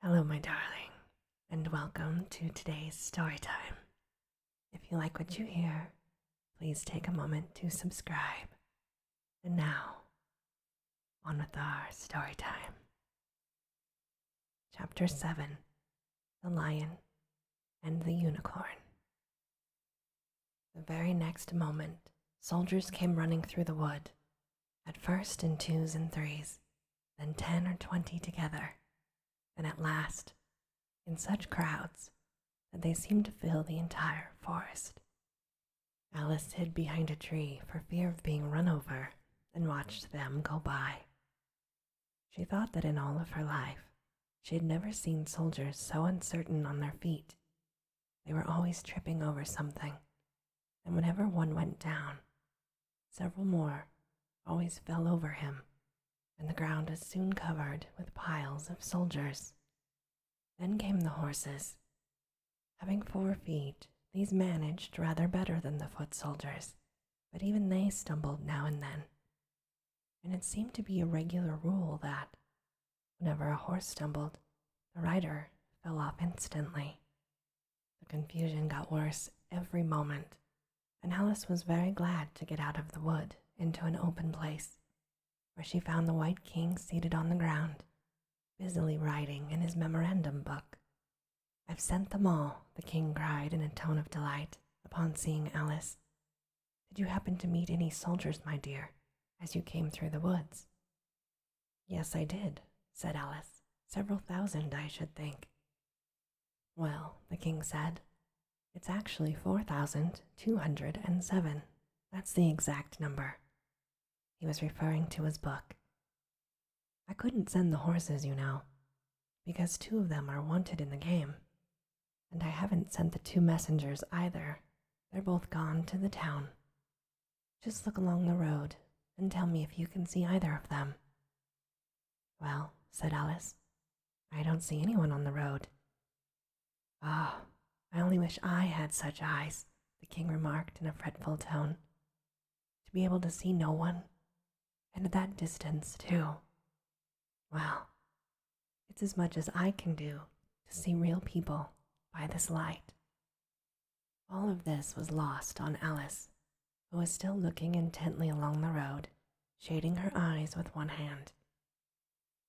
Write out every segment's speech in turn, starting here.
Hello, my darling, and welcome to today's story time. If you like what you hear, please take a moment to subscribe. And now, on with our story time. Chapter 7, The Lion and the Unicorn. The very next moment, soldiers came running through the wood, at first in 2s and 3s, then 10 or 20 together, and at last, in such crowds that they seemed to fill the entire forest. Alice hid behind a tree for fear of being run over and watched them go by. She thought that in all of her life, she had never seen soldiers so uncertain on their feet. They were always tripping over something, and whenever one went down, several more always fell over him, and the ground was soon covered with piles of soldiers. Then came the horses. Having 4 feet, these managed rather better than the foot soldiers, but even they stumbled now and then. And it seemed to be a regular rule that, whenever a horse stumbled, the rider fell off instantly. The confusion got worse every moment, and Alice was very glad to get out of the wood into an open place, where she found the White King seated on the ground, busily writing in his memorandum book. "I've sent them all," the king cried in a tone of delight upon seeing Alice. "Did you happen to meet any soldiers, my dear, as you came through the woods?" "Yes, I did," said Alice. "Several thousand, I should think." "Well," the king said, "it's actually 4,207. That's the exact number." He was referring to his book. "I couldn't send the horses, you know, because 2 of them are wanted in the game. And I haven't sent the 2 messengers either. They're both gone to the town. Just look along the road and tell me if you can see either of them." "Well," said Alice, "I don't see anyone on the road." "Ah, I only wish I had such eyes," the king remarked in a fretful tone. "To be able to see no one, and at that distance, too. Well, it's as much as I can do to see real people by this light." All of this was lost on Alice, who was still looking intently along the road, shading her eyes with one hand.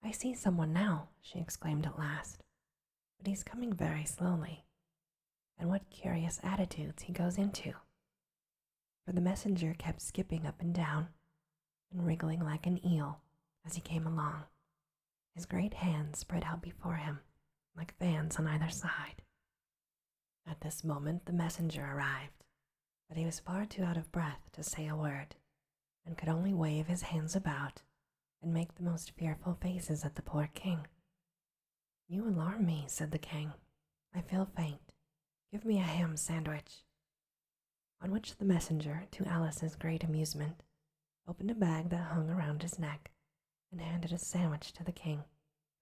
"I see someone now," she exclaimed at last, "but he's coming very slowly. And what curious attitudes he goes into." For the messenger kept skipping up and down and wriggling like an eel as he came along, his great hands spread out before him like fans on either side. At this moment the messenger arrived, but he was far too out of breath to say a word, and could only wave his hands about and make the most fearful faces at the poor king. "You alarm me," said the king. "I feel faint. Give me a ham sandwich." On which the messenger, to Alice's great amusement, opened a bag that hung around his neck and handed a sandwich to the king,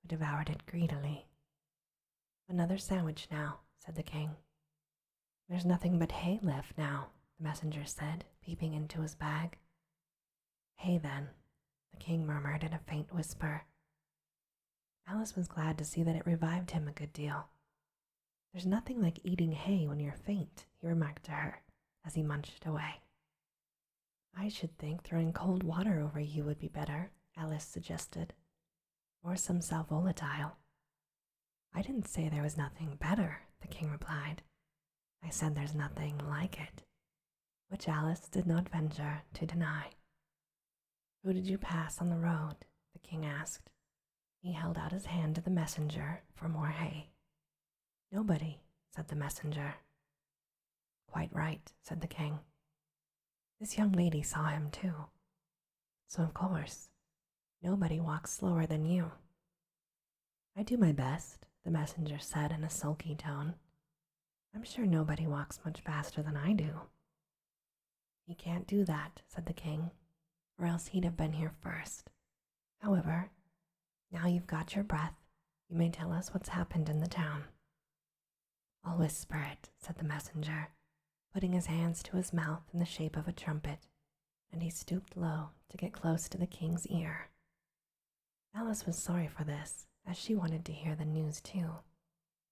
who devoured it greedily. "Another sandwich now," said the king. "There's nothing but hay left now," the messenger said, peeping into his bag. "Hay, then," the king murmured in a faint whisper. Alice was glad to see that it revived him a good deal. "There's nothing like eating hay when you're faint," he remarked to her as he munched away. "I should think throwing cold water over you would be better," Alice suggested, "or some sal volatile." "I didn't say there was nothing better," the king replied. "I said there's nothing like it," which Alice did not venture to deny. "Who did you pass on the road?" the king asked. He held out his hand to the messenger for more hay. "Nobody," said the messenger. "Quite right," said the king. "This young lady saw him too. So of course, nobody walks slower than you." "I do my best," the messenger said in a sulky tone. "I'm sure nobody walks much faster than I do." "He can't do that," said the king, "or else he'd have been here first. However, now you've got your breath, you may tell us what's happened in the town." "I'll whisper it," said the messenger, putting his hands to his mouth in the shape of a trumpet, and he stooped low to get close to the king's ear. Alice was sorry for this, as she wanted to hear the news too.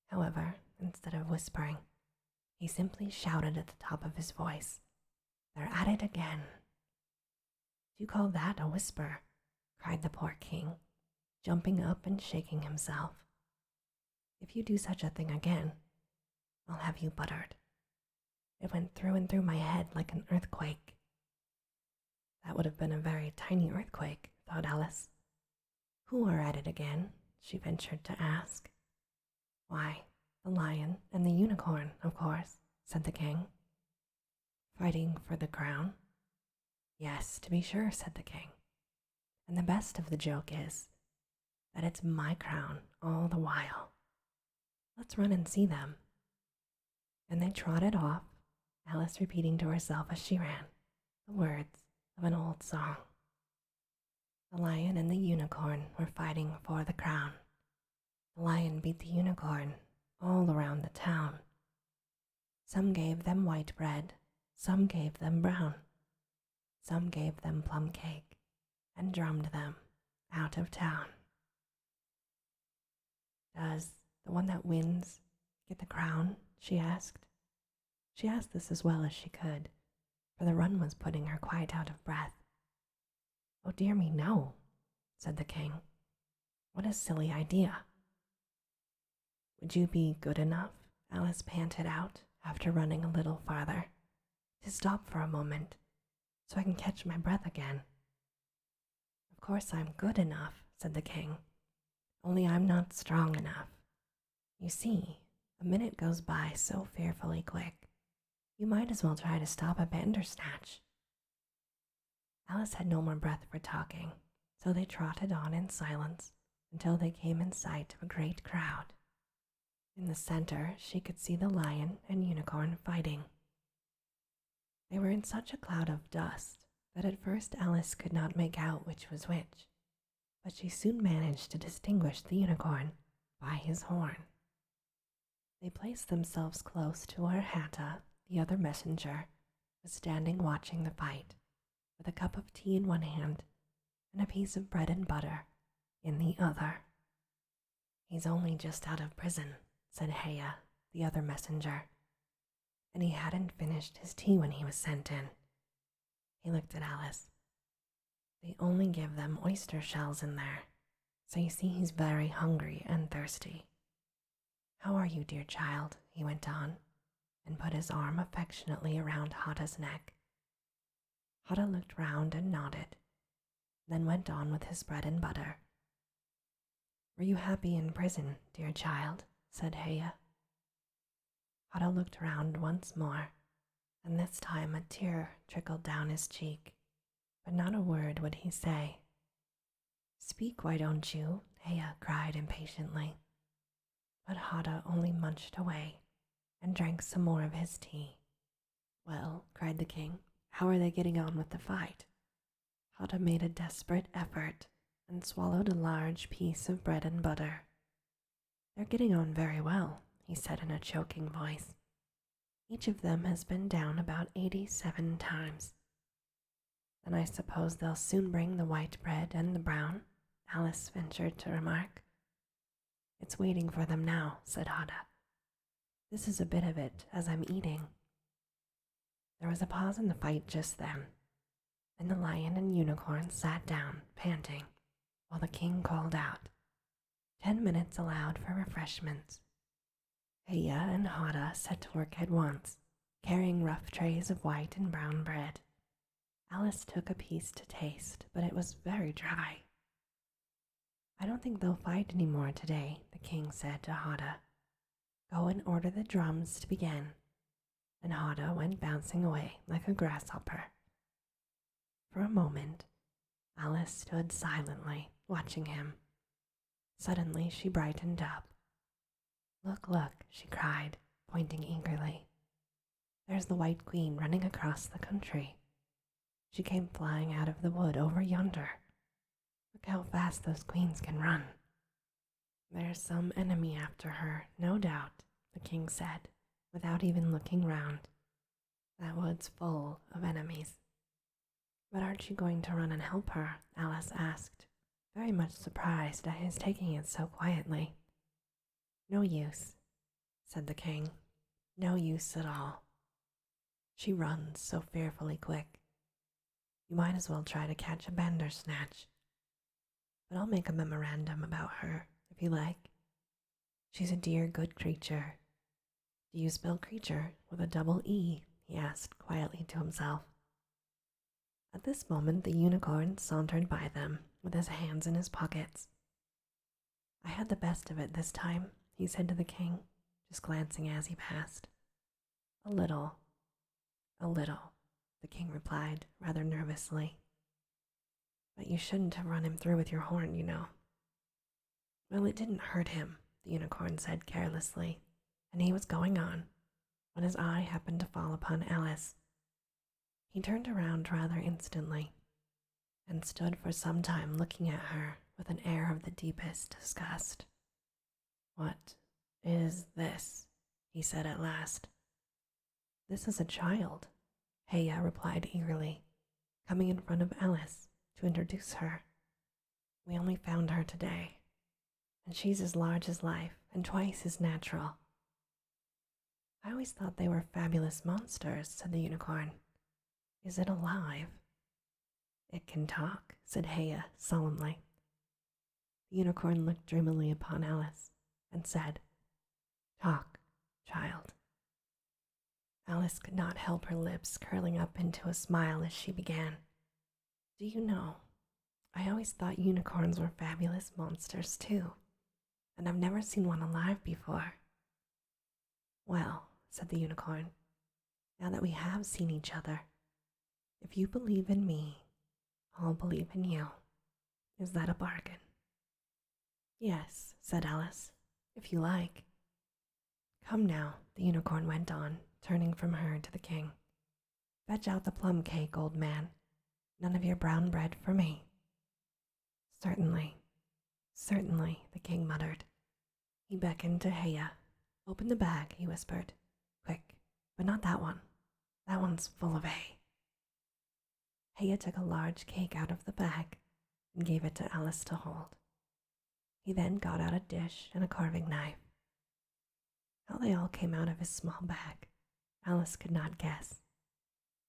However, instead of whispering, he simply shouted at the top of his voice, "They're at it again." "Do you call that a whisper?" cried the poor king, jumping up and shaking himself. "If you do such a thing again, I'll have you buttered." It went through and through my head like an earthquake. That would have been a very tiny earthquake, thought Alice. "Who are at it again?" she ventured to ask. "Why, the lion and the unicorn, of course," said the king. "Fighting for the crown?" "Yes, to be sure," said the king. "And the best of the joke is that it's my crown all the while. Let's run and see them." And they trotted off, Alice repeating to herself as she ran the words of an old song. The lion and the unicorn were fighting for the crown. The lion beat the unicorn all around the town. Some gave them white bread, some gave them brown. Some gave them plum cake and drummed them out of town. "Does the one that wins get the crown?" she asked. She asked this as well as she could, for the run was putting her quite out of breath. "Oh dear me, no," said the king. "What a silly idea." "Would you be good enough," Alice panted out after running a little farther, "to stop for a moment so I can catch my breath again?" "Of course I'm good enough," said the king, "only I'm not strong enough. You see, a minute goes by so fearfully quick. You might as well try to stop a Bandersnatch." Alice had no more breath for talking, so they trotted on in silence until they came in sight of a great crowd. In the center, she could see the lion and unicorn fighting. They were in such a cloud of dust that at first Alice could not make out which was which, but she soon managed to distinguish the unicorn by his horn. They placed themselves close to where Hatta, the other messenger, was standing watching the fight, with a cup of tea in one hand and a piece of bread and butter in the other. "He's only just out of prison," said Haya, the other messenger, "and he hadn't finished his tea when he was sent in." He looked at Alice. "They only give them oyster shells in there, so you see he's very hungry and thirsty. How are you, dear child?" he went on, and put his arm affectionately around Hatta's neck. Hatta looked round and nodded, then went on with his bread and butter. "Were you happy in prison, dear child?" said Haya. Hatta looked round once more, and this time a tear trickled down his cheek, but not a word would he say. "Speak, why don't you?" Haya cried impatiently. But Hatta only munched away and drank some more of his tea. "Well," cried the king, "how are they getting on with the fight?" Hatta made a desperate effort and swallowed a large piece of bread and butter. "They're getting on very well," he said in a choking voice. "Each of them has been down about 87 times. "Then I suppose they'll soon bring the white bread and the brown," Alice ventured to remark. "It's waiting for them now," said Hatta. "This is a bit of it as I'm eating." There was a pause in the fight just then, and the lion and unicorn sat down, panting, while the king called out, 10 minutes allowed for refreshments." Haya and Hatta set to work at once, carrying rough trays of white and brown bread. Alice took a piece to taste, but it was very dry. "I don't think they'll fight any more today," the king said to Hatta. "Go and order the drums to begin." And Hatta went bouncing away like a grasshopper. For a moment, Alice stood silently, watching him. Suddenly she brightened up. "Look, look," she cried, pointing eagerly. "There's the White Queen running across the country. She came flying out of the wood over yonder. Look how fast those queens can run." "There's some enemy after her, no doubt," the king said, without even looking round. "That wood's full of enemies." "But aren't you going to run and help her?" Alice asked, very much surprised at his taking it so quietly. "No use," said the king. "No use at all. She runs so fearfully quick. You might as well try to catch a bandersnatch. But I'll make a memorandum about her, if you like. She's a dear good creature. Do you spell creature with a double E?" he asked quietly to himself. At this moment the unicorn sauntered by them with his hands in his pockets. "I had the best of it this time," he said to the king, just glancing as he passed. "A little, the king replied rather nervously. "But you shouldn't have run him through with your horn, you know." "Well, it didn't hurt him," the unicorn said carelessly, and he was going on when his eye happened to fall upon Alice. He turned around rather instantly and stood for some time looking at her with an air of the deepest disgust. "What is this?" he said at last. "This is a child," Heya replied eagerly, coming in front of Alice to introduce her. "We only found her today, and she's as large as life and twice as natural." "I always thought they were fabulous monsters," said the unicorn. "Is it alive?" "It can talk," said Heya solemnly. The unicorn looked dreamily upon Alice and said, "Talk, child." Alice could not help her lips curling up into a smile as she began. "Do you know, I always thought unicorns were fabulous monsters too, and I've never seen one alive before." "Well," said the unicorn, "now that we have seen each other, if you believe in me, I'll believe in you. Is that a bargain?" "Yes," said Alice, "if you like." "Come now," the unicorn went on, turning from her to the king. "Fetch out the plum cake, old man. None of your brown bread for me." Certainly, the king muttered. He beckoned to Heya. "Open the bag," he whispered. "Quick, but not that one. That one's full of hay." Heya took a large cake out of the bag and gave it to Alice to hold. He then got out a dish and a carving knife. How they all came out of his small bag, Alice could not guess.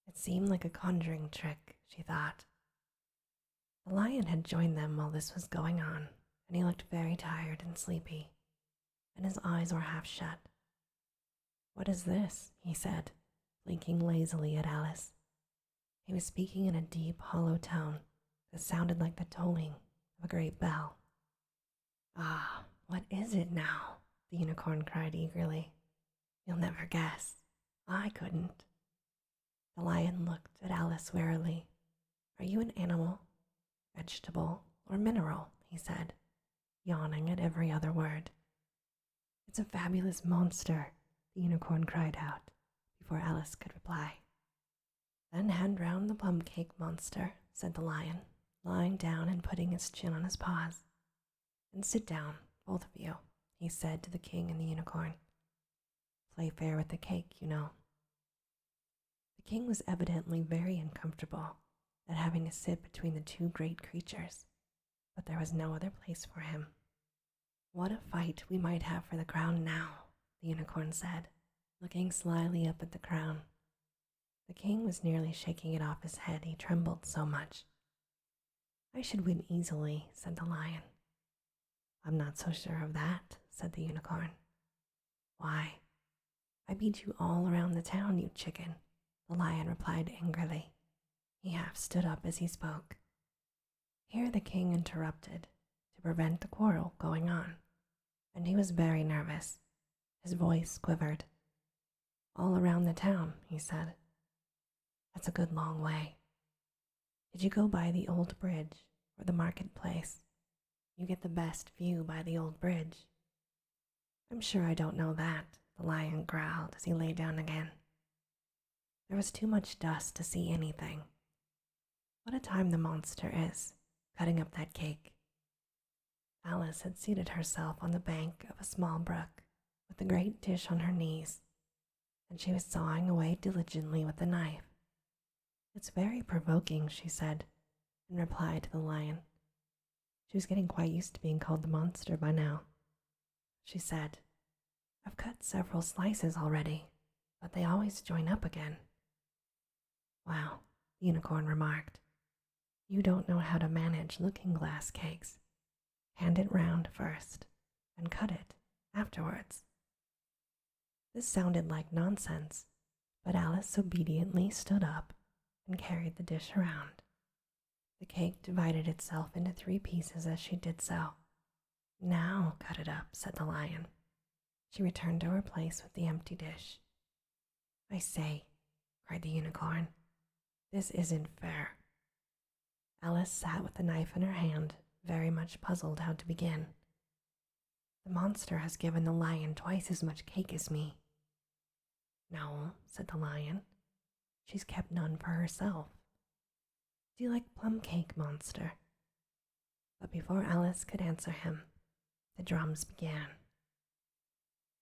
It seemed like a conjuring trick, she thought. The lion had joined them while this was going on, and he looked very tired and sleepy, and his eyes were half shut. "What is this?" he said, blinking lazily at Alice. He was speaking in a deep, hollow tone that sounded like the tolling of a great bell. "Ah, what is it now?" the unicorn cried eagerly. "You'll never guess. I couldn't." The lion looked at Alice warily. "Are you an animal, vegetable, or mineral?" he said, yawning at every other word. "It's a fabulous monster," the unicorn cried out before Alice could reply. "Then hand round the plum cake, monster," said the lion, lying down and putting his chin on his paws. "And sit down, both of you," he said to the king and the unicorn. "Play fair with the cake, you know." The king was evidently very uncomfortable at having to sit between the two great creatures, but there was no other place for him. "What a fight we might have for the crown now," the unicorn said, looking slyly up at the crown. The king was nearly shaking it off his head, he trembled so much. "I should win easily," said the lion. "I'm not so sure of that," said the unicorn. "Why, I beat you all around the town, you chicken," the lion replied angrily. He half stood up as he spoke. Here the king interrupted to prevent the quarrel going on, and he was very nervous. His voice quivered. "All around the town," he said. "That's a good long way. Did you go by the old bridge or the marketplace? You get the best view by the old bridge." "I'm sure I don't know that," the lion growled as he lay down again. There was too much dust to see anything. What a time the monster is, cutting up that cake. Alice had seated herself on the bank of a small brook with the great dish on her knees, and she was sawing away diligently with the knife. "It's very provoking," she said, in reply to the lion. She was getting quite used to being called the monster by now. She said, "I've cut several slices already, but they always join up again." "Wow," the unicorn remarked. "You don't know how to manage looking-glass cakes. Hand it round first, and cut it afterwards." This sounded like nonsense, but Alice obediently stood up and carried the dish around. The cake divided itself into 3 pieces as she did so. "Now cut it up," said the lion. She returned to her place with the empty dish. "I say," cried the unicorn, "this isn't fair." Alice sat with the knife in her hand, very much puzzled how to begin. "The monster has given the lion twice as much cake as me." "No," said the lion. "She's kept none for herself. Do you like plum cake, monster?" But before Alice could answer him, the drums began.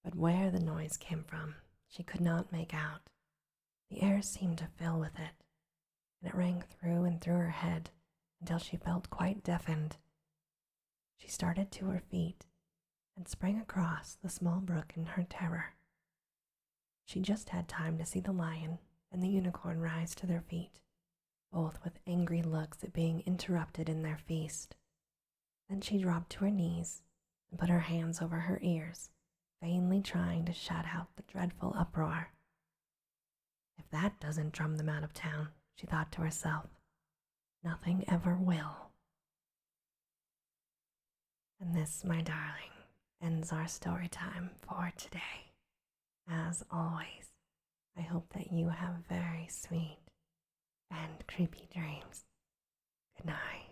But where the noise came from, she could not make out. The air seemed to fill with it, and it rang through and through her head until she felt quite deafened. She started to her feet and sprang across the small brook in her terror. She just had time to see the lion and the unicorn rise to their feet, both with angry looks at being interrupted in their feast. Then she dropped to her knees and put her hands over her ears, vainly trying to shut out the dreadful uproar. "If that doesn't drum them out of town," she thought to herself, "nothing ever will." And this, my darling, ends our story time for today. As always, I hope that you have very sweet and creepy dreams. Good night.